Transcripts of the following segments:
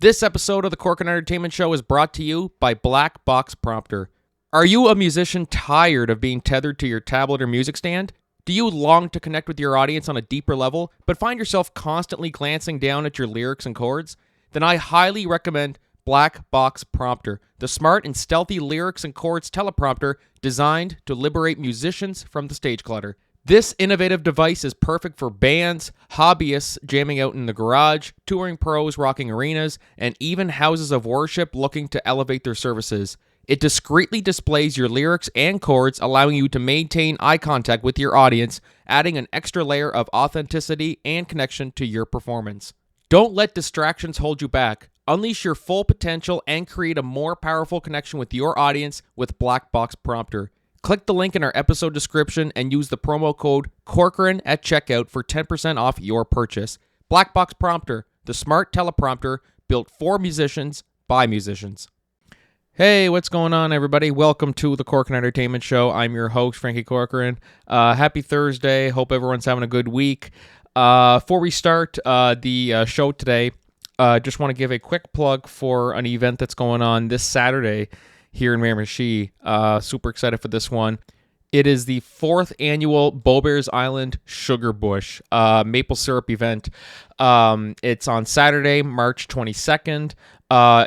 This episode of the Cork and Entertainment Show is brought to you by Black Box Prompter. Are you a musician tired of being tethered to your tablet or music stand? Do you long to connect with your audience on a deeper level, but find yourself constantly glancing down at your lyrics and chords? Then I highly recommend Black Box Prompter, the smart and stealthy lyrics and chords teleprompter designed to liberate musicians from the stage clutter. This innovative device is perfect for bands, hobbyists jamming out in the garage, touring pros rocking arenas, and even houses of worship looking to elevate their services. It discreetly displays your lyrics and chords, allowing you to maintain eye contact with your audience, adding an extra layer of authenticity and connection to your performance. Don't let distractions hold you back. Unleash your full potential and create a more powerful connection with your audience with Black Box Prompter. Click the link in our episode description and use the promo code Corcoran at checkout for 10% off your purchase. Black Box Prompter, the smart teleprompter built for musicians by musicians. Hey, what's going on, everybody? Welcome to the Cork and Entertainment Show. I'm your host, Frankie Corcoran. Happy Thursday. Hope everyone's having a good week. Before we start the show today, just want to give a quick plug for an event that's going on this Saturday here in Miramichi. Super excited for this one. It is the 4th annual Beaubears Island Sugar Bush maple syrup event. It's on Saturday, March 22nd.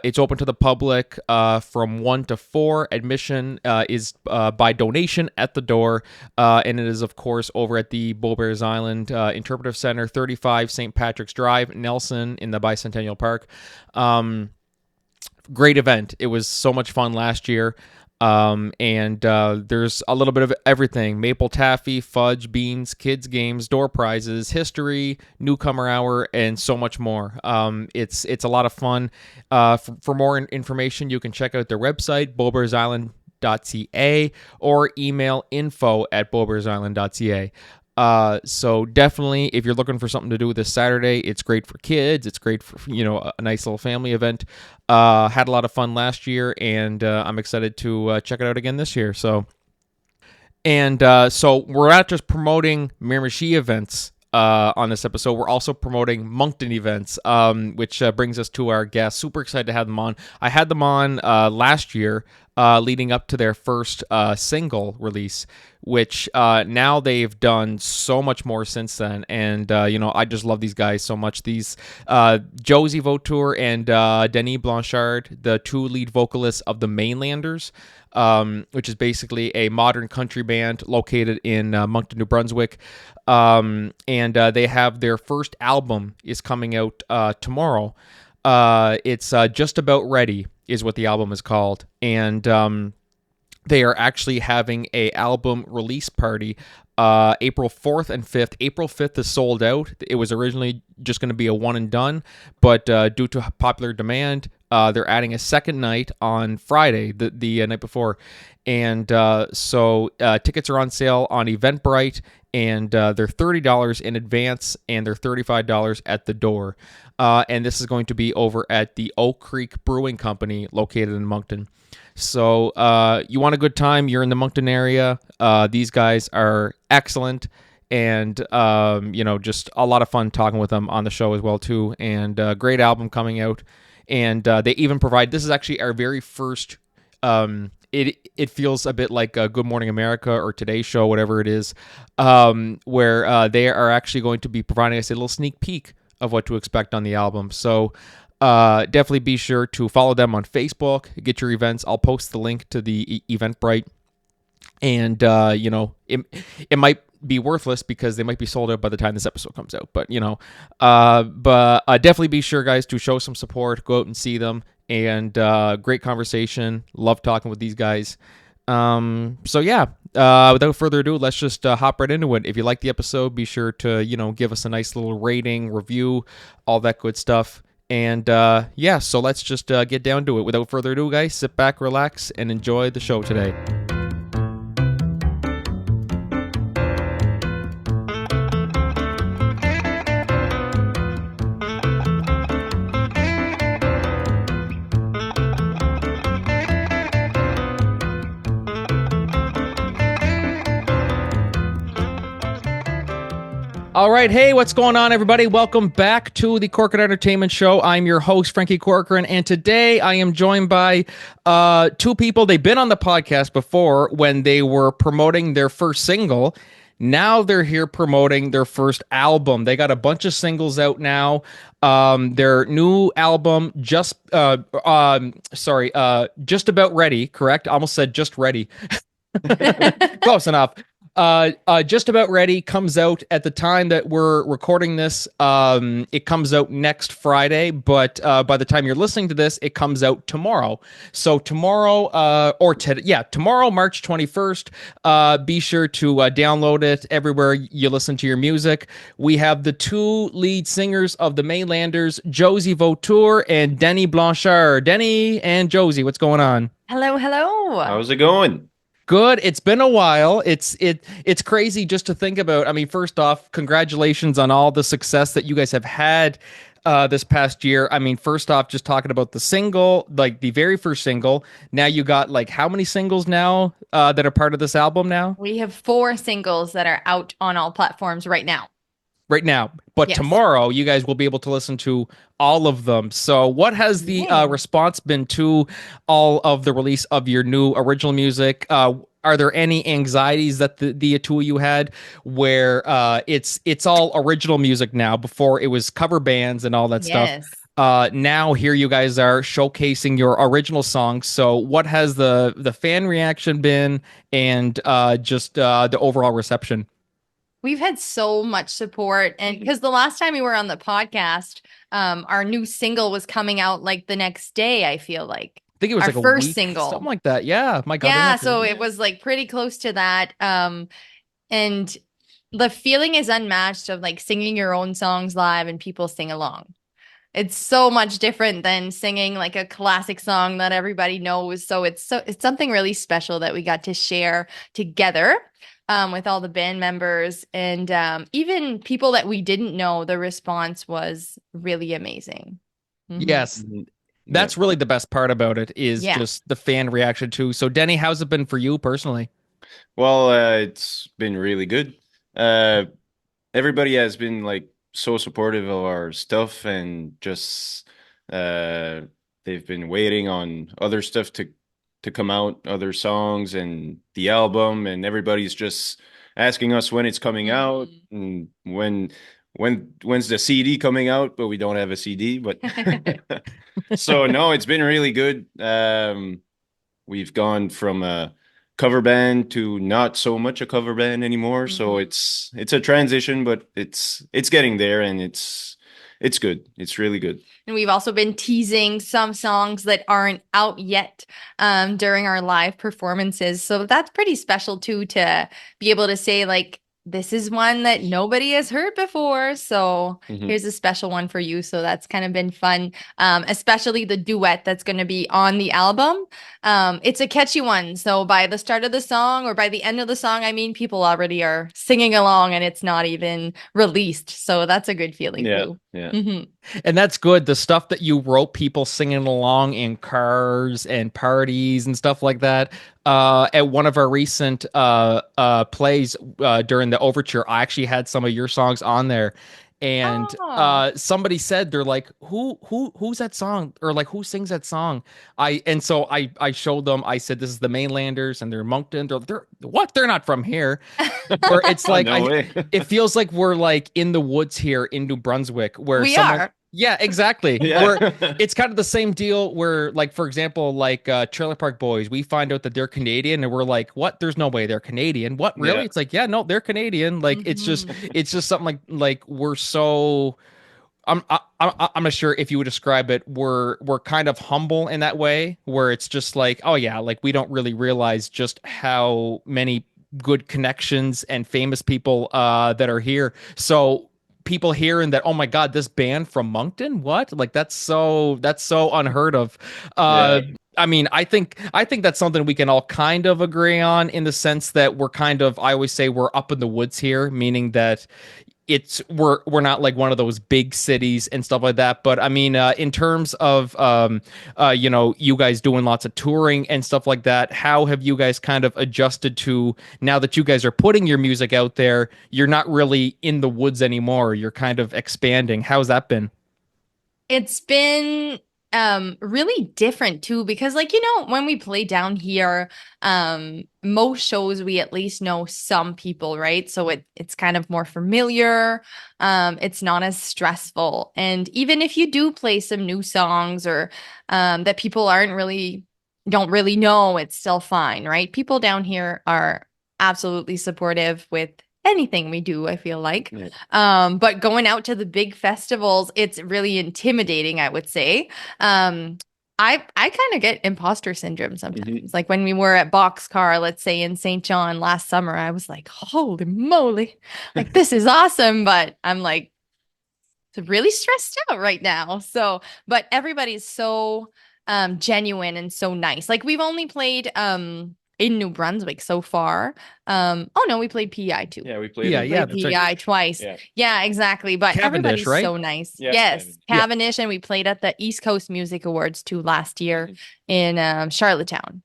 It's open to the public from 1 to 4. Admission is by donation at the door, and it is, of course, over at the Beaubears Island Interpretive Center, 35 St. Patrick's Drive, Nelson, in the Bicentennial Park. Great event. It was so much fun last year. And there's a little bit of everything: maple taffy, fudge, beans, kids games, door prizes, history, newcomer hour, and so much more. It's a lot of fun. For more information, you can check out their website, beaubearsisland.ca, or email info@beaubearsisland.ca. So definitely, if you're looking for something to do this Saturday, it's great for kids. It's great for, a nice little family event. Had a lot of fun last year, and I'm excited to check it out again this year. So we're not just promoting Miramichi events on this episode. We're also promoting Moncton events, which brings us to our guests. Super excited to have them on. I had them on last year, leading up to their first single release, which now they've done so much more since then. And, I just love these guys so much. These Josée Vautour and Denis Blanchard, the two lead vocalists of the Mainlanders, which is basically a modern country band located in Moncton, New Brunswick. And they have their first album is coming out tomorrow. It's Just About Ready is what the album is called. And they are actually having a album release party April 4th and 5th. April 5th is sold out. It was originally just going to be a one and done, but due to popular demand, they're adding a second night on Friday, the night before. And so tickets are on sale on Eventbrite, and they're $30 in advance, and they're $35 at the door. And this is going to be over at the Oak Creek Brewing Company located in Moncton. So you want a good time, you're in the Moncton area. These guys are excellent, and just a lot of fun talking with them on the show as well too. And great album coming out. And they even provide, this is actually our very first, it feels a bit like Good Morning America or Today Show, whatever it is, where they are actually going to be providing us a little sneak peek of what to expect on the album. So definitely be sure to follow them on Facebook, get your events. I'll post the link to the Eventbrite. And, it might be worthless because they might be sold out by the time this episode comes out. But, definitely be sure, guys, to show some support, go out and see them. And great conversation. Love talking with these guys. Without further ado, let's just hop right into it. If you like the episode, be sure to, give us a nice little rating, review, all that good stuff. And so let's just get down to it. Without further ado, guys, sit back, relax, and enjoy the show today. All right, hey, what's going on, everybody? Welcome back to the Corcoran Entertainment Show. I'm your host, Frankie Corcoran, and today I am joined by two people. They've been on the podcast before when they were promoting their first single. Now they're here promoting their first album. They got a bunch of singles out now. Their new album, just about ready. Correct? I almost said just ready. Close enough. Just about ready comes out at the time that we're recording this. It comes out next Friday, but by the time you're listening to this, it comes out tomorrow. So tomorrow, tomorrow, March 21st. Be sure to download it everywhere you listen to your music. We have the two lead singers of the Mainlanders, Josée Vautour and Denis Blanchard. Denny and Josée, what's going on? Hello, hello. How's it going? Good. It's been a while. It's crazy just to think about. I mean, first off, congratulations on all the success that you guys have had this past year. I mean, first off, just talking about the single, like the very first single. Now you got like how many singles now that are part of this album now? We have 4 singles that are out on all platforms right now. Right now. But Yes. tomorrow you guys will be able to listen to all of them. So what has the response been to all of the release of your new original music? Are there any anxieties that the two of you had where it's all original music now? Before it was cover bands and all that Yes. stuff. Now here you guys are showcasing your original songs. So what has the fan reaction been, and just the overall reception? We've had so much support, and because the last time we were on the podcast, our new single was coming out like the next day, I feel like. I think it was Our like a first week, single. something like that. Yeah, my God. Yeah, so it was like pretty close to that. And the feeling is unmatched of like singing your own songs live and people sing along. It's so much different than singing like a classic song that everybody knows. So it's something really special that we got to share together with all the band members, and even people that we didn't know. The response was really amazing. Mhm. Yes, that's really the best part about it is Yeah. just the fan reaction too. So Denny, how's it been for you personally? Well, it's been really good. Uh, Everybody has been like so supportive of our stuff, and just uh, they've been waiting on other stuff to come out, other songs and the album, and everybody's just asking us when it's coming out and when's the CD coming out, but we don't have a CD. But so no, it's been really good. We've gone from a cover band to not so much a cover band anymore. So it's a transition, but it's getting there, and it's good. It's really good. And we've also been teasing some songs that aren't out yet during our live performances. So that's pretty special too, to be able to say like, this is one that nobody has heard before. So here's a special one for you. So that's kind of been fun, especially the duet that's going to be on the album. It's a catchy one. So by the start of the song, or by the end of the song, I mean, people already are singing along and it's not even released. So that's a good feeling too. Yeah. And that's good. The stuff that you wrote, people singing along in cars and parties and stuff like that. At one of our recent plays during the overture, I actually had some of your songs on there. And somebody said, they're like, who's that song, or like who sings that song? So I showed them. I said, this is the Mainlanders, and they're Moncton. They're what? They're not from here. Where it's like No way. it feels like we're like in the woods here in New Brunswick, where We someone, are. yeah, exactly. Yeah. Where it's kind of the same deal where, like, for example, like Trailer Park Boys, we find out that they're Canadian and we're like, what? There's no way they're Canadian. What? Really? Yeah. It's like, yeah, no, they're Canadian. Like, it's just something like we're so. I'm not sure if you would describe it. We're kind of humble in that way, where it's just like, oh yeah, like we don't really realize just how many good connections and famous people that are here. So people hearing that, oh my God, this band from Moncton, what? Like that's so unheard of. I mean, I think that's something we can all kind of agree on, in the sense that we're kind of, I always say we're up in the woods here, meaning that we're not like one of those big cities and stuff like that. But I mean, in terms of you guys doing lots of touring and stuff like that, how have you guys kind of adjusted to now that you guys are putting your music out there? You're not really in the woods anymore. You're kind of expanding. How's that been? It's been really different too because like when we play down here most shows we at least know some people, right? So it's kind of more familiar. It's not as stressful. And even if you do play some new songs or that people don't really know, it's still fine, right? People down here are absolutely supportive with anything we do, I feel like. But going out to the big festivals, it's really intimidating, I would say. I kind of get imposter syndrome sometimes. Like when we were at Boxcar, let's say in St. John last summer, I was like, holy moly, like this is awesome. But I'm like really stressed out right now. So, but everybody's so genuine and so nice. Like we've only played in New Brunswick so far. Oh no, we played PEI too. Yeah, we played. Yeah, in yeah, Played that's PEI right. twice. Yeah, exactly. But Cavendish, everybody's right? so nice. Yeah, Yes, Cavendish. Cavendish, and we played at the East Coast Music Awards too last year in Charlottetown.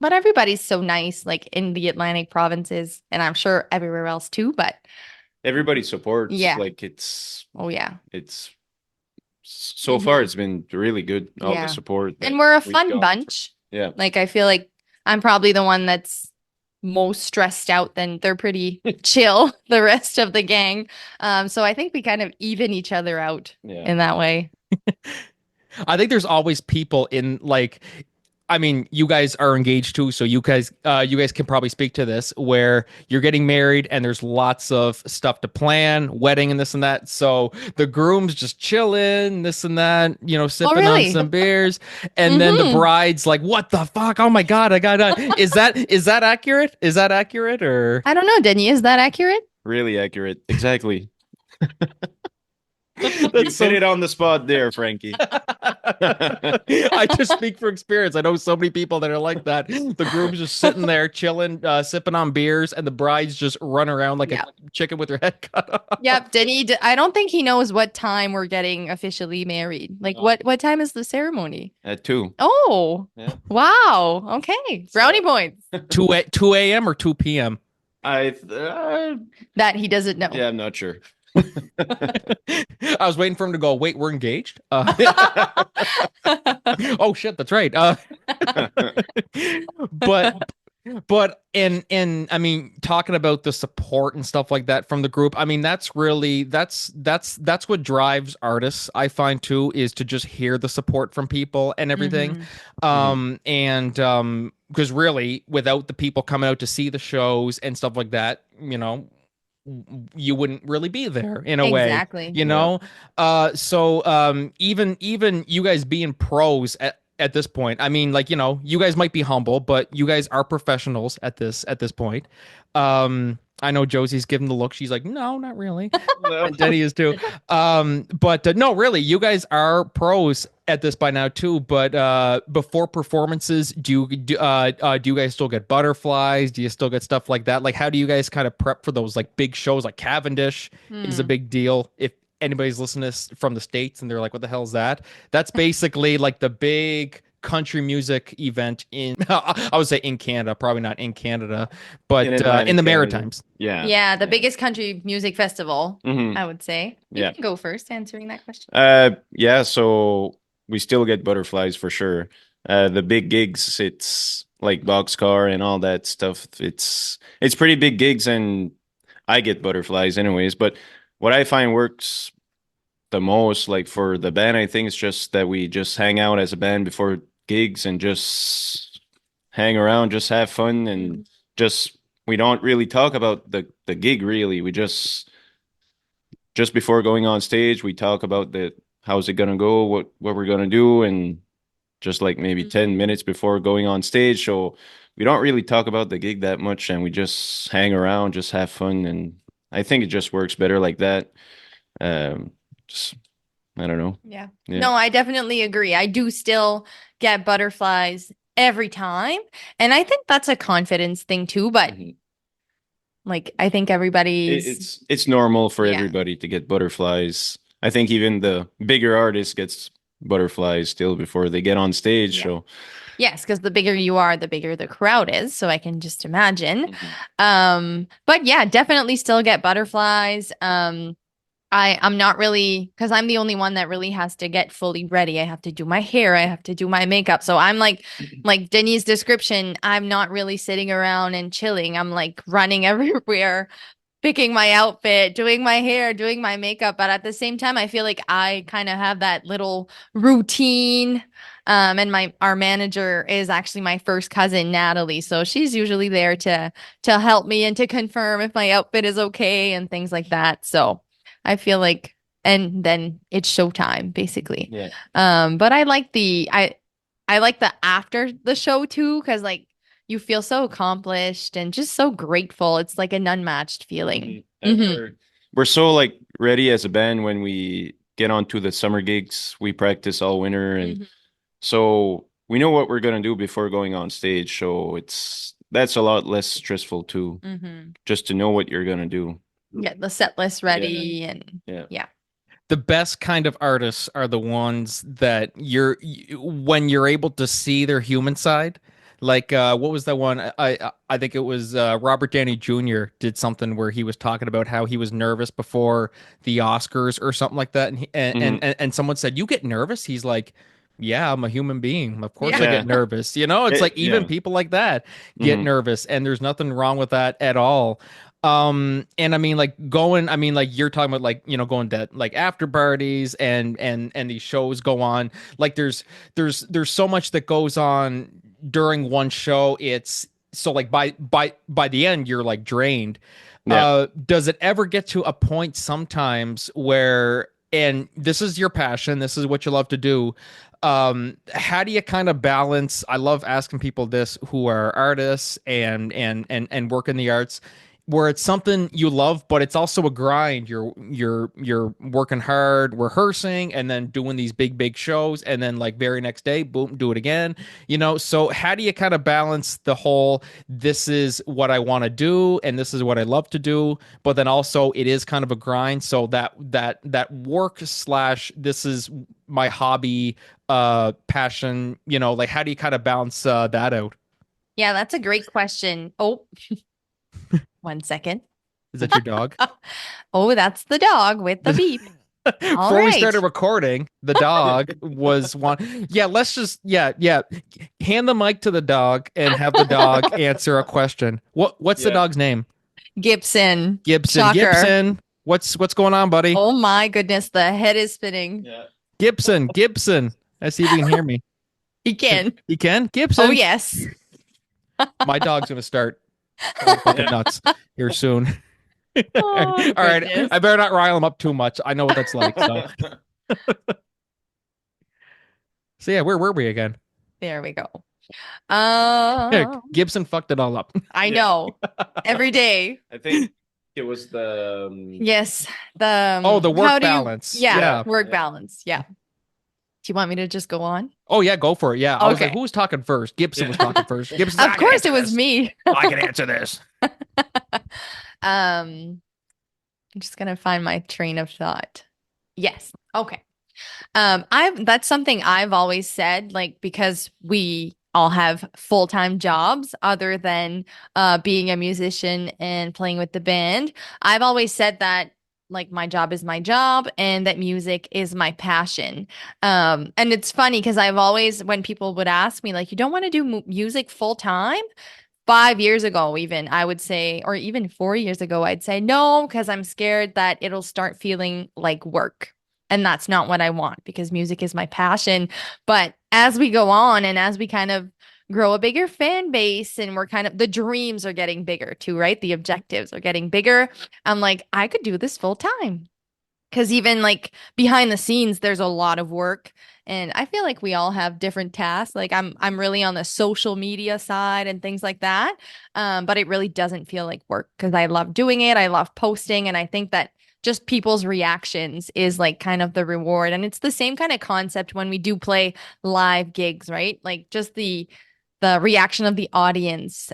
But everybody's so nice, like in the Atlantic provinces, and I'm sure everywhere else too. But Everybody supports. Yeah. Like it's yeah. so far it's been really good. All Yeah. the support. And we're a we've fun got. bunch. Yeah. Like I feel like I'm probably the one that's most stressed out. Then they're pretty chill, the rest of the gang. So I think we kind of even each other out Yeah. in that way. I think there's always people in like, I mean, you guys are engaged too, so you guys can probably speak to this where you're getting married and there's lots of stuff to plan, wedding and this and that. So the groom's just chilling, this and that, sipping on really? some beers, and then the bride's like, "What the fuck? Oh my god, I gotta." Is that accurate? Is that accurate or? I don't know, Denis. Is that accurate? Really accurate. Exactly. That's Hit it on the spot there, Frankie. I just speak for experience. I know so many people that are like that. The groom's just sitting there chilling, sipping on beers, and the bride's just run around like a chicken with her head cut off. Yep, Denis. I don't think he knows what time we're getting officially married. Like, what time is the ceremony? At 2. Oh, Yeah. wow. Okay, brownie points. 2 a.m. or 2 p.m. That he doesn't know. Yeah, I'm not sure. I was waiting for him to go, wait, we're engaged? Oh, shit, that's right. But and I mean, talking about the support and stuff like that from the group, I mean, that's really that's what drives artists, I find too, is to just hear the support from people and everything. Because really, without the people coming out to see the shows and stuff like that, you wouldn't really be there in a way. Exactly. So even you guys being pros at this point, I mean, like, you guys might be humble, but you guys are professionals at this point. I know Josie's giving the look. She's like, no, not really. And Denny is too. But no, really, you guys are pros at this by now too. But before performances, do you guys still get butterflies? Do you still get stuff like that? Like, how do you guys kind of prep for those like big shows? Like Cavendish is a big deal. If anybody's listening to this from the States and they're like, what the hell is that? That's basically like the big country music event in I would say in Canada, probably not in Canada, but in the Maritimes. The biggest country music festival, I would say. You can go first answering that question. So we still get butterflies for sure. The big gigs, it's like Boxcar and all that stuff. It's pretty big gigs and I get butterflies anyways, but what I find works the most, like for the band, I think it's just that we just hang out as a band before gigs and just hang around, just have fun, and just we don't really talk about the gig really. We just before going on stage, we talk about how's it gonna go, what we're gonna do, and just like maybe 10 minutes before going on stage. So we don't really talk about the gig that much, and we just hang around, just have fun, and I think it just works better like that. I don't know. Yeah. No, I definitely agree. I do still get butterflies every time. And I think that's a confidence thing too. But Like I think everybody's It's normal for yeah. everybody to get butterflies. I think even the bigger artist gets butterflies still before they get on stage. Yeah. So Yes, because the bigger you are, the bigger the crowd is. So I can just imagine. Mhm. But yeah, definitely still get butterflies. I'm not really because I'm the only one that really has to get fully ready. I have to do my hair, I have to do my makeup. So I'm like Denis' description, I'm not really sitting around and chilling. I'm like running everywhere, picking my outfit, doing my hair, doing my makeup. But at the same time, I feel like I kind of have that little routine. And our manager is actually my first cousin, Natalie. So she's usually there to help me and to confirm if my outfit is okay and things like that. So I feel like and then it's showtime, basically. Yeah. But I like the after the show too, because like you feel so accomplished and just so grateful. It's like an unmatched feeling. And Hmm. we're so like ready as a band when we get onto the summer gigs. We practice all winter, and Hmm. so we know what we're gonna do before going on stage. So that's a lot less stressful too, Hmm. just to know what you're gonna do. Get the set list Yeah. ready and Yeah. yeah. The best kind of artists are the ones that when you're able to see their human side. Like what was that one? I think it was Robert Downey Jr. did something where he was talking about how he was nervous before the Oscars or something like that, and Mhm. and someone said, "You get nervous?" He's like, "Yeah, I'm a human being. Of course Yeah. I get Yeah. nervous." You know, it's like even Yeah. people like that get Mhm. nervous, and there's nothing wrong with that at all. And I mean like going, I mean like you're talking about like, you know, going to like after parties and these shows go on. Like there's so much that goes on during one show. It's so like by the end you're like drained. Yeah. Does it ever get to a point sometimes where, and this is your passion, this is what you love to do, how do you kind of balance, I love asking people this who are artists and work in the arts, where it's something you love but it's also a grind, you're working hard rehearsing and then doing these big shows and then like very next day boom do it again, you know? So how do you kind of balance the whole, this is what I want to do and this is what I love to do, but then also it is kind of a grind, so that work slash this is my hobby, passion, you know, like how do you kind of balance that out? Yeah, that's a great question. Oh, 1 second. Is that your dog? Oh, that's the dog with the beep. All Before we right. started recording, the dog was one. Yeah, let's just yeah. Hand the mic to the dog and have the dog answer a question. What's the Yeah. dog's name? Gibson. Gibson. Shocker. Gibson. What's going on, buddy? Oh my goodness, the head is spinning. Yeah. Gibson. Gibson. Let's see if he can hear me. He can. He can. Oh, Gibson. yes. My dog's gonna start going fucking Yeah. nuts here soon. All Oh, right, goodness. I better not rile him up too much. I know what that's like. So yeah, where were we again? There we go. Gibson fucked it all up. I Yeah. know. Every day. I think it was the Yes. Oh, the how work do you, balance. yeah, Yeah. work Yeah. balance. Yeah. Do you want me to just go on? Oh yeah, go for it. Yeah. I was like, Okay. who was talking first? Gibson was Yeah. talking first. Gibson's, Of I can course answer it was this. me. I can answer this. I'm just gonna find my train of thought. Yes. Okay. I've that's something I've always said, like because we all have full-time jobs other than being a musician and playing with the band. I've always said that like my job is my job and that music is my passion. And it's funny because I've always, when people would ask me, like, you don't want to do music full time? 5 years ago, even I would say, or even 4 years ago, I'd say no, because I'm scared that it'll start feeling like work. And that's not what I want because music is my passion. But as we go on and as we kind of grow a bigger fan base and we're kind of, the dreams are getting bigger too, right? The objectives are getting bigger. I'm like, I could do this full time. Because even like behind the scenes, there's a lot of work, and I feel like we all have different tasks. Like I'm really on the social media side and things like that, but it really doesn't feel like work because I love doing it. I love posting, and I think that just people's reactions is like kind of the reward. And it's the same kind of concept when we do play live gigs, right? Like just the reaction of the audience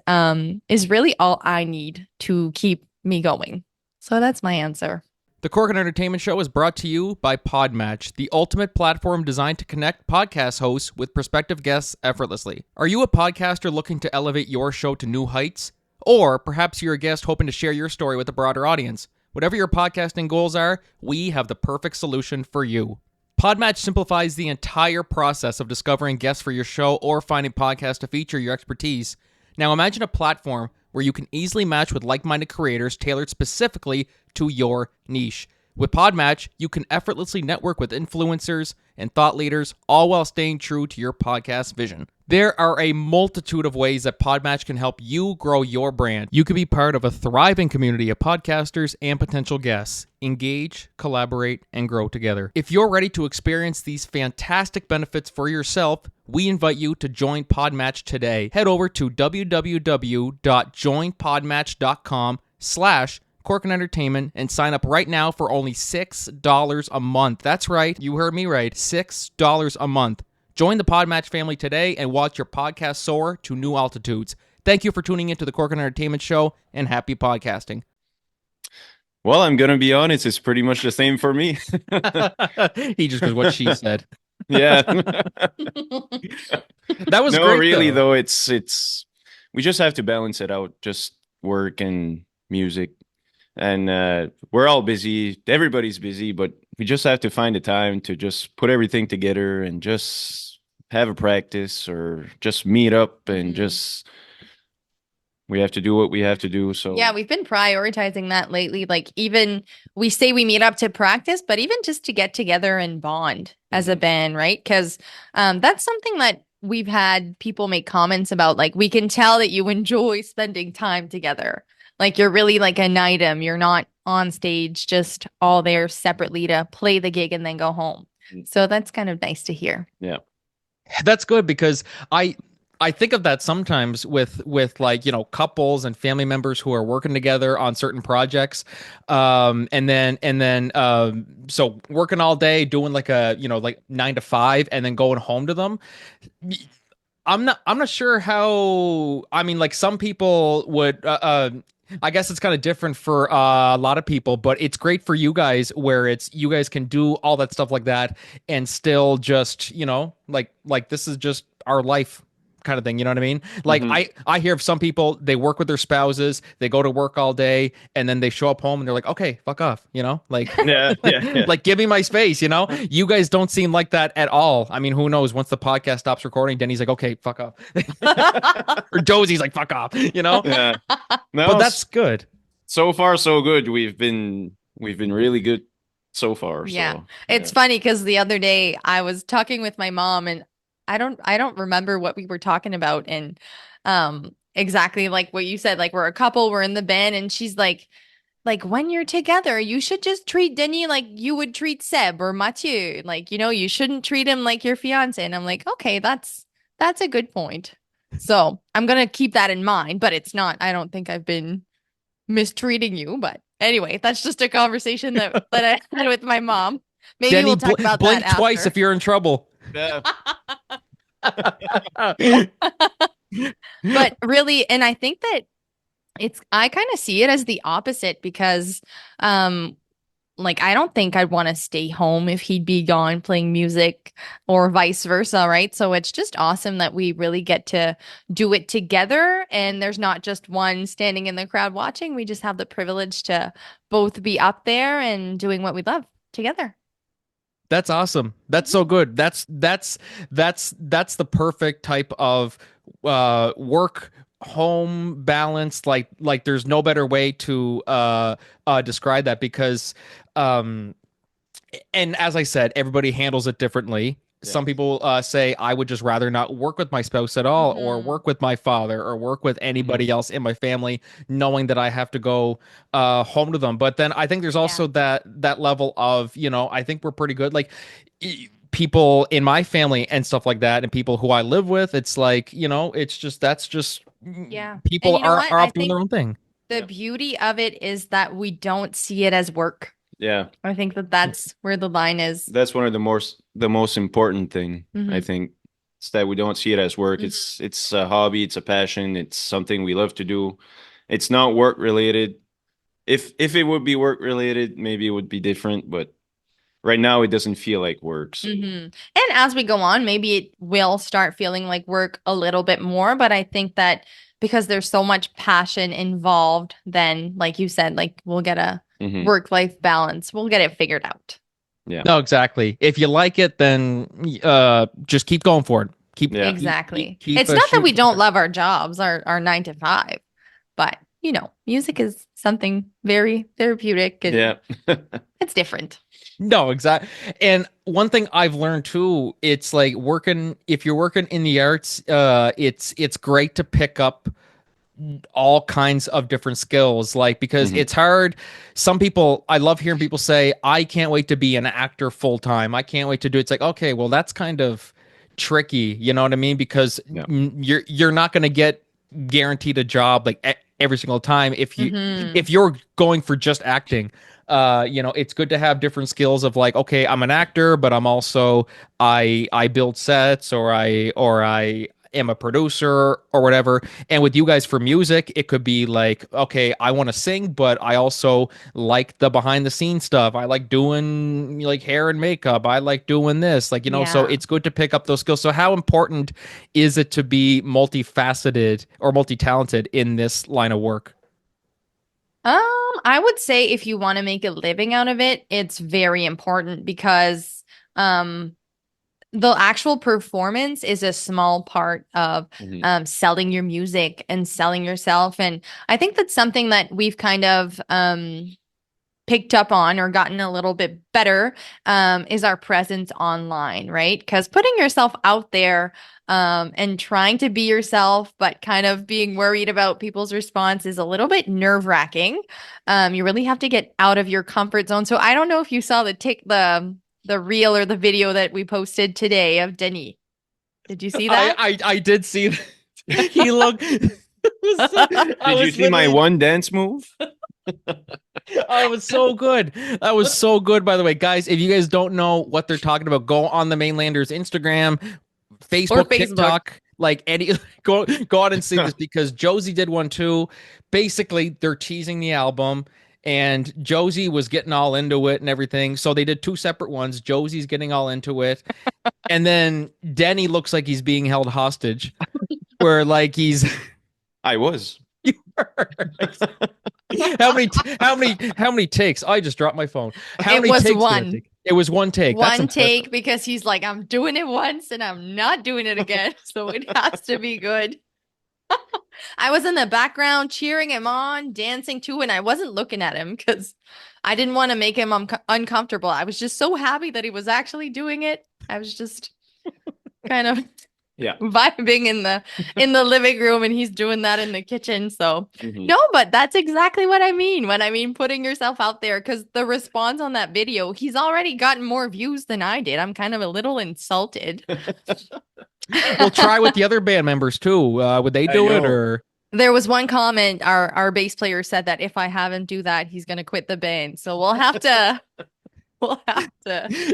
is really all I need to keep me going. So that's my answer. The Corkin Entertainment Show is brought to you by Podmatch, the ultimate platform designed to connect podcast hosts with prospective guests effortlessly. Are you a podcaster looking to elevate your show to new heights? Or perhaps you're a guest hoping to share your story with a broader audience? Whatever your podcasting goals are, we have the perfect solution for you. Podmatch simplifies the entire process of discovering guests for your show or finding podcasts to feature your expertise. Now imagine a platform where you can easily match with like-minded creators tailored specifically to your niche. With Podmatch, you can effortlessly network with influencers and thought leaders, all while staying true to your podcast vision. There are a multitude of ways that Podmatch can help you grow your brand. You can be part of a thriving community of podcasters and potential guests. Engage, collaborate, and grow together. If you're ready to experience these fantastic benefits for yourself, we invite you to join Podmatch today. Head over to www.joinpodmatch.com/Corkin Entertainment and sign up right now for only $6 a month. That's right, you heard me right, $6 a month. Join the Podmatch family today and watch your podcast soar to new altitudes. Thank you for tuning into the Corkin Entertainment Show, and happy podcasting. Well, I'm going to be honest, it's pretty much the same for me. He just goes what she said. Yeah. That was no, great. really, though it's we just have to balance it out, just work and music. And we're all busy. Everybody's busy, but we just have to find the time to just put everything together and just have a practice or just meet up and just we have to do what we have to do. So yeah, we've been prioritizing that lately. Like even we say we meet up to practice, but even just to get together and bond as a band, right? Because that's something that we've had people make comments about. Like we can tell that you enjoy spending time together. Like you're really like an item. You're not on stage, just all there separately to play the gig and then go home. So that's kind of nice to hear. Yeah. That's good because I think of that sometimes with like, you know, couples and family members who are working together on certain projects. And then so working all day, doing like a, you know, like 9 to 5 and then going home to them. I'm not sure how, I mean, like some people would, I guess it's kind of different for a lot of people, but it's great for you guys where it's, you guys can do all that stuff like that and still just, you know, like this is just our life kind of thing. You know what I mean? Like I hear of some people, they work with their spouses, they go to work all day and then they show up home and they're like, okay, fuck off, you know, like, yeah. like give me my space, you know. You guys don't seem like that at all. I mean, who knows, once the podcast stops recording, Denny's like, okay, fuck off. Or Josie's like, fuck off, you know. Yeah. No, but that's good. So far so good. We've been really good so far. Yeah. So, It's funny because the other day I was talking with my mom and I don't remember what we were talking about. And exactly like what you said, like we're a couple, we're in the band, and she's like when you're together, you should just treat Denis like you would treat Seb or Mathieu. Like, you know, you shouldn't treat him like your fiance. And I'm like, okay, that's a good point. So I'm gonna keep that in mind, but it's not, I don't think I've been mistreating you. But anyway, that's just a conversation that I had with my mom. Maybe Denny, we'll talk about blink that twice after. if you're in trouble. yeah. But really, and I think that I kind of see it as the opposite because like I don't think I'd want to stay home if he'd be gone playing music or vice versa, right? So it's just awesome that we really get to do it together and there's not just one standing in the crowd watching. We just have the privilege to both be up there and doing what we love together. That's awesome. That's so good. That's the perfect type of work home balance. Like there's no better way to describe that because and as I said, everybody handles it differently. Yeah. Some people say I would just rather not work with my spouse at all, or work with my father, or work with anybody else in my family, knowing that I have to go home to them. But then I think there's also that level of, you know, I think we're pretty good. Like people in my family and stuff like that, and people who I live with, it's like, you know, it's just people you know are what? off doing their own thing. The beauty of it is that we don't see it as work. Yeah. I think that that's where the line is. That's one of the most important thing, I think. It's that we don't see it as work. Mhm. It's a hobby, it's a passion, it's something we love to do. It's not work related. If it would be work related, maybe it would be different, but right now it doesn't feel like work. So And as we go on, maybe it will start feeling like work a little bit more. But I think that because there's so much passion involved, then, like you said, like we'll get a mhm. work-life balance. We'll get it figured out. Yeah. No, exactly. If you like it, then just keep going for it. Keep Yeah. Exactly. keep It's not that we shooting don't for it. love our jobs, our 9 to 5, but music is something very therapeutic and Yeah. it's different. No, exactly. And one thing I've learned too, it's like if you're working in the arts, it's great to pick up all kinds of different skills, like, because Mhm. it's hard. Some people, I love hearing people say, I can't wait to be an actor full time. I can't wait to do it. It's like, okay, well, that's kind of tricky, you know what I mean? Because Yeah. you're not going to get guaranteed a job like every single time Hmm. if you're going for just acting. It's good to have different skills of like, okay, I'm an actor, but I'm also I build sets, or I am a producer or whatever. And with you guys for music, it could be like, okay, I want to sing, but I also like the behind the scenes stuff. I like doing like hair and makeup. I like doing this, like, so Yeah. it's good to pick up those skills. So how important is it to be multifaceted or multi-talented in this line of work? I would say if you want to make a living out of it, it's very important because um the actual performance is a small part of Mhm. selling your music and selling yourself. And I think that's something that we've kind of picked up on or gotten a little bit better is our presence online, right? Because putting yourself out there and trying to be yourself, but kind of being worried about people's response is a little bit nerve-wracking. You really have to get out of your comfort zone. So I don't know if you saw the reel or the video that we posted today of Denis. Did you see that? I did see that. He looked. I Did you was see my literally. one dance move? Oh, it was so good. That was so good, by the way. Guys, if you guys don't know what they're talking about, go on the Mainlanders Instagram, Or Facebook, Facebook. TikTok, like any go on and see this, because Josie did one too. Basically, they're teasing the album, and Josie was getting all into it and everything. So they did two separate ones. Josie's getting all into it, and then Denny looks like he's being held hostage, where like he's I was. how many takes? I just dropped my phone. How It many was takes did it one. take? It was one take. That's One impressive. take because he's like, I'm doing it once and I'm not doing it again. So it has to be good. I was in the background cheering him on, dancing too, and I wasn't looking at him because I didn't want to make him uncomfortable. I was just so happy that he was actually doing it. I was just kind of Yeah. vibing in the living room and he's doing that in the kitchen. So Mhm. no, but that's exactly what I mean when I mean putting yourself out there, because the response on that video, he's already gotten more views than I did. I'm kind of a little insulted. We'll try with the other band members too. Would they I do it, know. or There was one comment, our bass player said that if I have him do that, he's gonna quit the band. So we'll have to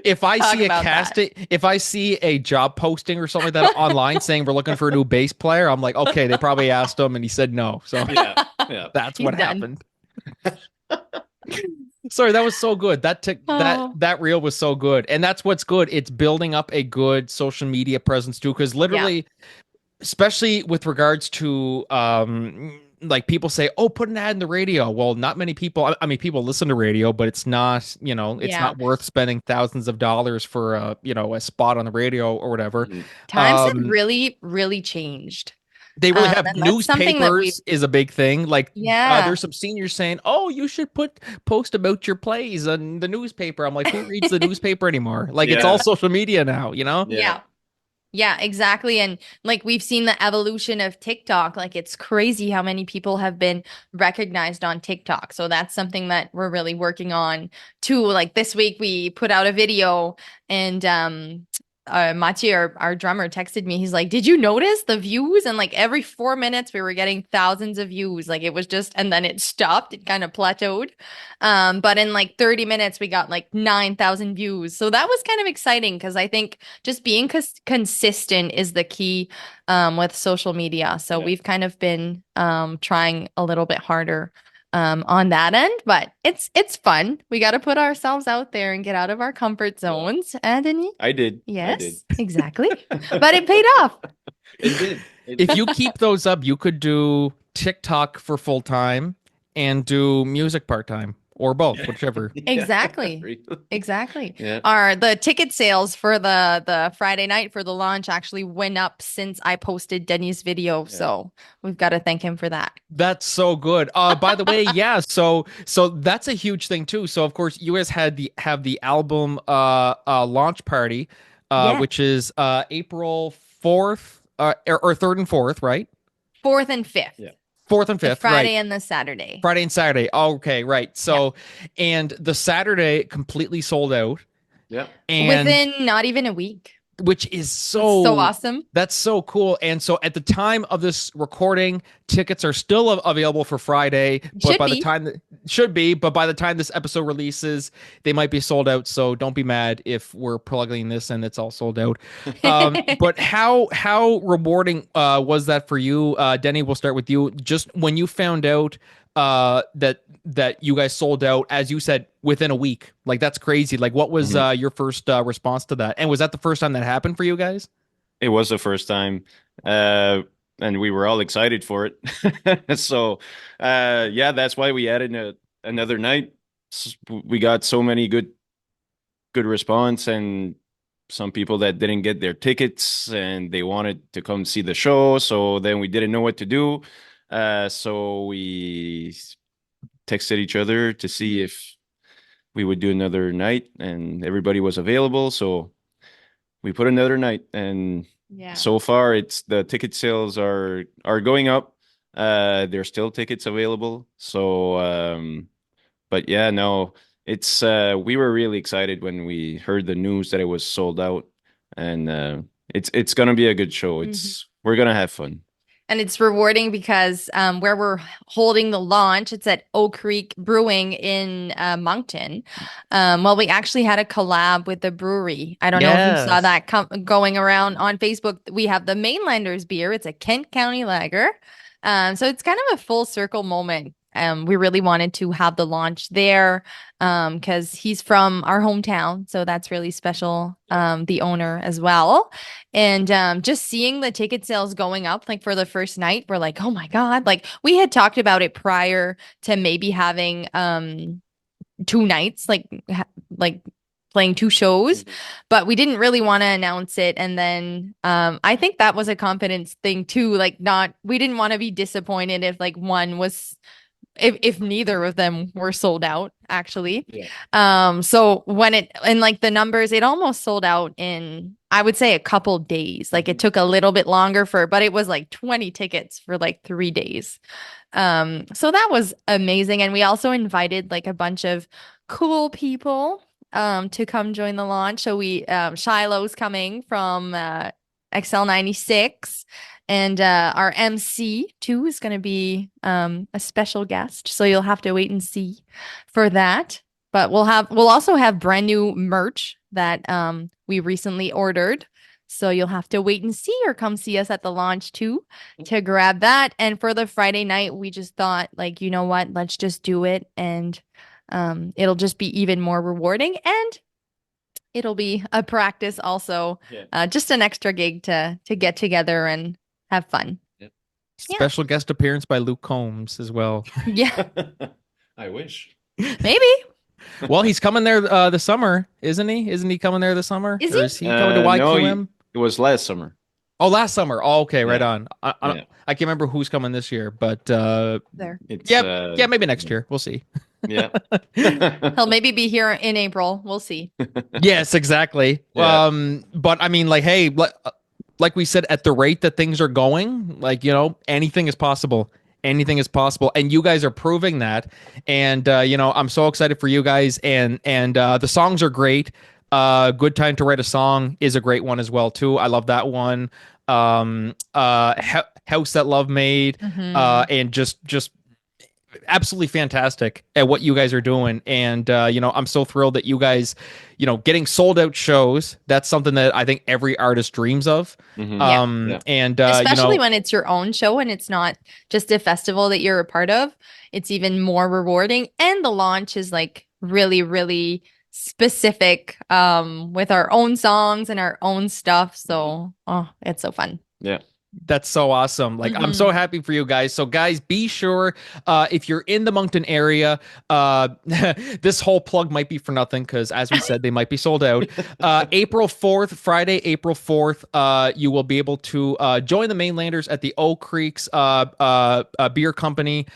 if I talk see a about that. casting, if I see a job posting or something like that online saying we're looking for a new bass player, I'm like, okay, they probably asked him and he said no. So Yeah. Yeah. that's He's what done. happened. Sorry, that was so good. That Oh, that reel was so good, and that's what's good. It's building up a good social media presence too, because yeah. literally, especially with regards to like people say, oh, put an ad in the radio. Well, not many people, I mean, people listen to radio, but it's not, it's Yeah. not worth spending thousands of dollars for a spot on the radio or whatever. Mhm. Times have um really, really changed. they really have. And that's something that we've, Newspapers is a big thing. Like, yeah. there's some seniors saying, oh, you should post about your plays on the newspaper. I'm like, who reads the newspaper anymore? Like, it's all Yeah. social media now. Yeah. Yeah. Yeah, exactly. And like we've seen the evolution of TikTok. Like it's crazy how many people have been recognized on TikTok. So that's something that we're really working on too. Like this week we put out a video and Machi, our drummer, texted me. He's like, "Did you notice the views?" And like every 4 minutes, we were getting thousands of views. Like it was just, and then it stopped. It kind of plateaued. But in like 30 minutes, we got like 9,000 views. So that was kind of exciting because I think just being consistent is the key with social media. So Yeah. we've kind of been trying a little bit harder on that end, but it's fun. We got to put ourselves out there and get out of our comfort zones. And Denis? I did. Yes, exactly. But it paid off. It did. If you keep those up, you could do TikTok for full time and do music part time or both, whichever. Exactly. Really. Exactly. Yeah. The ticket sales for the Friday night for the launch actually went up since I posted Denis' video. So we've got to thank him for that. That's so good. By the way, yeah. So that's a huge thing too. So of course, you guys have the album launch party, Yeah. which is April 4th, or 3rd and 4th, right? 4th and 5th. Yeah. 4th and The 5th, Friday right? and the Saturday. Friday and Saturday. Oh, okay, right. So, and the Saturday completely sold out, Yeah. and Within not even a week. which is That's so so awesome. That's so cool. And so at the time of this recording, tickets are still available for Friday, but Should by be. the time but by the time this episode releases, they might be sold out. So don't be mad if we're plugging this and it's all sold out. But how rewarding was that for you, Denny? We'll start with you. Just when you found out that you guys sold out, as you said, within a week, like that's crazy. Like, what was your first response to that? And was that the first time that happened for you guys? It was the first time, and we were all excited for it. So, yeah, that's why we added another night. We got so many good response, and some people that didn't get their tickets and they wanted to come see the show. So then we didn't know what to do. So we texted each other to see if we would do another night, and everybody was available. So we put another night, and Yeah. so far the ticket sales are going up. There's still tickets available. So, but yeah, no, it's we were really excited when we heard the news that it was sold out, and it's gonna be a good show. We're gonna have fun. And it's rewarding because where we're holding the launch, it's at Oak Creek Brewing in Moncton. Well, we actually had a collab with the brewery. I don't know if you saw that going around on Facebook. We have the Mainlanders beer. It's a Kent County lager. So it's kind of a full circle moment. We really wanted to have the launch there because he's from our hometown. So that's really special. The owner as well. And just seeing the ticket sales going up, like for the first night, we're like, oh my God. Like we had talked about it prior to maybe having 2 nights, like playing 2 shows, but we didn't really want to announce it. And then I think that was a confidence thing too. Like we didn't want to be disappointed if like one was if neither of them were sold out actually. So when like the numbers, it almost sold out in, I would say, a couple days. Like it took a little bit longer but it was like 20 tickets for like 3 days. So that was amazing. And we also invited like a bunch of cool people to come join the launch. So Shiloh's coming from XL96. And our MC too is going to be a special guest, so you'll have to wait and see for that. But we'll also have brand new merch that we recently ordered, so you'll have to wait and see or come see us at the launch too to grab that. And for the Friday night, we just thought, like, you know what, let's just do it, and it'll just be even more rewarding, and it'll be a practice also, just an extra gig to get together and have fun. Special guest appearance by Luke Combs as well. Yeah. I wish. Maybe. Well, he's coming there this summer, isn't he? Isn't he coming there this summer? Is Or he? is he coming to No, YQM? it was last summer. Oh, last summer. Oh, okay, right Yeah. on. I can't remember who's coming this year, but There. It's, yeah, maybe next year. We'll see. Yeah. He'll maybe be here in April. We'll see. Yes, exactly. Yeah. But I mean, like, hey, like we said, at the rate that things are going, like, you know, anything is possible. Anything is possible, and you guys are proving that. And you know, I'm so excited for you guys. And the songs are great. Good Time to Write a Song is a great one as well too. I love that one. House That Love Made, Mhm. and just absolutely fantastic at what you guys are doing. And I'm so thrilled that you guys, getting sold out shows. That's something that I think every artist dreams of. Mhm. Yeah. Yeah. And Especially when it's your own show and it's not just a festival that you're a part of. It's even more rewarding. And the launch is like really, really specific with our own songs and our own stuff. So, oh, it's so fun. Yeah. that's so awesome. Like, I'm so Mhm. happy for you guys. So guys, be sure, if you're in the Moncton area, this whole plug might be for nothing because as we said, they might be sold out. April 4th, Friday, April 4th, you will be able to join the Mainlanders at the Oak Creeks beer company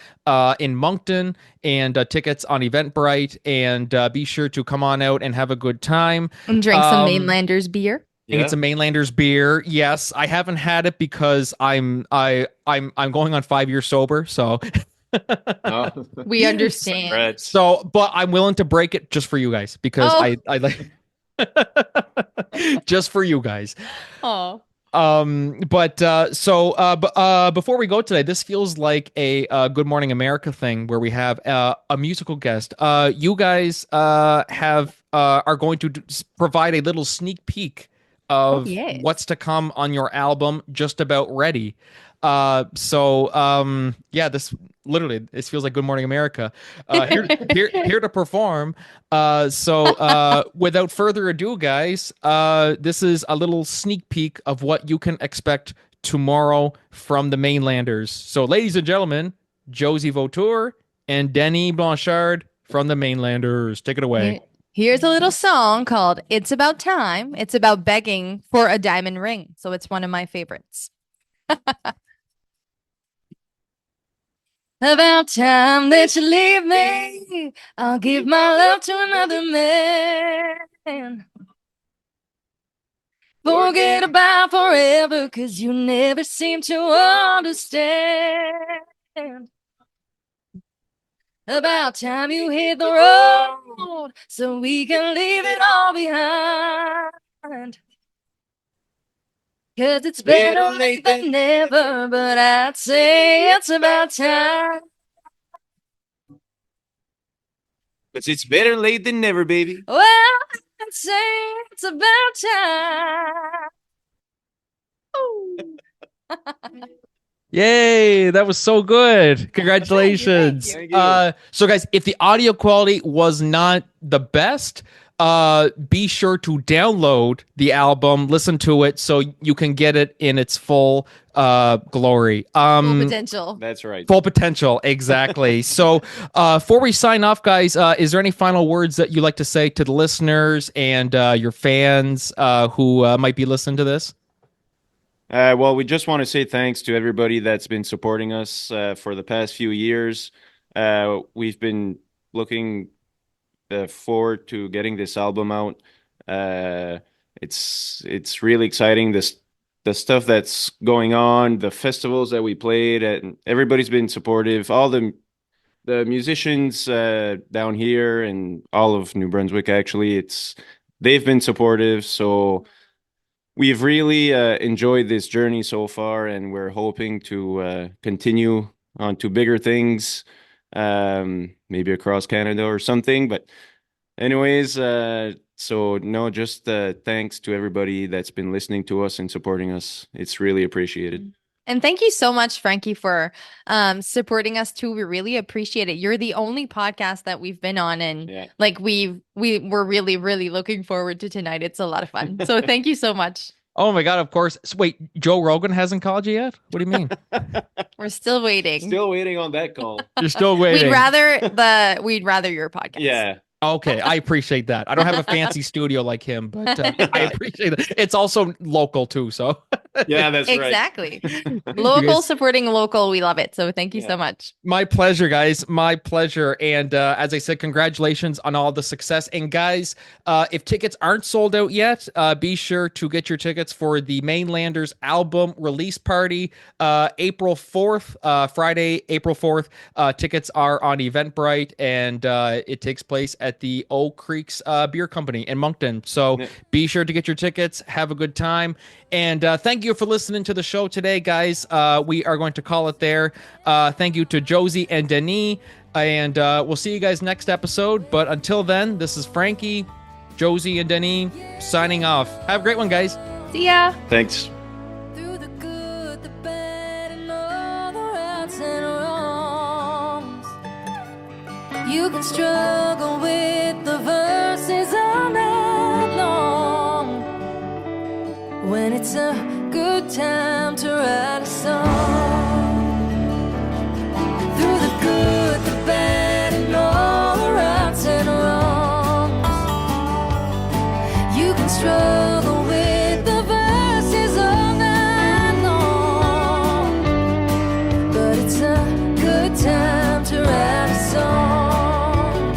in Moncton, and tickets on Eventbrite. And be sure to come on out and have a good time. And drink some Mainlanders beer. And get some Mainlanders beer. Yes, I haven't had it because I'm going on 5 years sober. So Oh. We understand. Congrats. but I'm willing to break it just for you guys because Oh. I like just for you guys. Oh. Before we go today, this feels like a Good Morning America thing where we have a musical guest. You guys are going to provide a little sneak peek of yes. what's to come on your album, Just About Ready. This feels like Good Morning America. Here to perform. Without further ado, guys, this is a little sneak peek of what you can expect tomorrow from the Mainlanders. So, ladies and gentlemen, Josée Vautour and Denis Blanchard from the Mainlanders. Take it away. Here's a little song called It's About Time. It's about begging for a diamond ring. So it's one of my favorites. About time that you leave me. I'll give my love to another man. Forget about forever, 'cause you never seem to understand. About time you hit the road so we can leave it all behind. 'Cause it's better late than never, but I'd say it's about time. But it's better late than never, baby. Well, I'd say it's about time. Yay, that was so good. Congratulations. Thank you. So guys, if the audio quality was not the best, be sure to download the album, listen to it so you can get it in its full glory. Full potential. That's right. Full potential, exactly. So before we sign off, guys, is there any final words that you'd like to say to the listeners and your fans who might be listening to this? Well, we just want to say thanks to everybody that's been supporting us for the past few years. We've been looking forward to getting this album out. It's really exciting. The stuff that's going on, the festivals that we played, and everybody's been supportive. All the musicians down here and all of New Brunswick, actually, they've been supportive. So we've really enjoyed this journey so far, and we're hoping to continue on to bigger things, maybe across Canada or something. But anyways, just thanks to everybody that's been listening to us and supporting us. It's really appreciated. And thank you so much, Frankie, for supporting us too. We really appreciate it. You're the only podcast that we've been on, and we're really, really looking forward to tonight. It's a lot of fun. So thank you so much. Oh my God, of course. So wait, Joe Rogan hasn't called you yet? What do you mean? We're still waiting. Still waiting on that call. You're still waiting. We'd rather your podcast. Yeah. Okay, I appreciate that. I don't have a fancy studio like him, but I appreciate it. It's also local too, so Yeah, that's right. Exactly. Local guys- supporting local. We love it. So thank you Yeah. so much. My pleasure, guys. My pleasure. And as I said, congratulations on all the success. And guys, if tickets aren't sold out yet, be sure to get your tickets for the Mainlanders album release party, April 4th, Friday, April 4th. Tickets are on Eventbrite, and it takes place at the Oak Creeks Beer Company in Moncton. So Yeah. be sure to get your tickets. Have a good time. And thank you for listening to the show today, guys. We are going to call it there. Thank you to Josée and Denis. And we'll see you guys next episode. But until then, this is Frankie, Josée, and Denis signing off. Have a great one, guys. See ya. Thanks. Through the good, the bad, and all the rights and wrongs. You can struggle with the verses all night long. When it's a good time to write a song. Through the good, the bad, and all the rights and wrongs. You can struggle with the verses all night long. But it's a good time to write a song.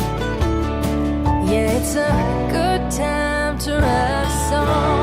Yeah, it's a good time to write a song.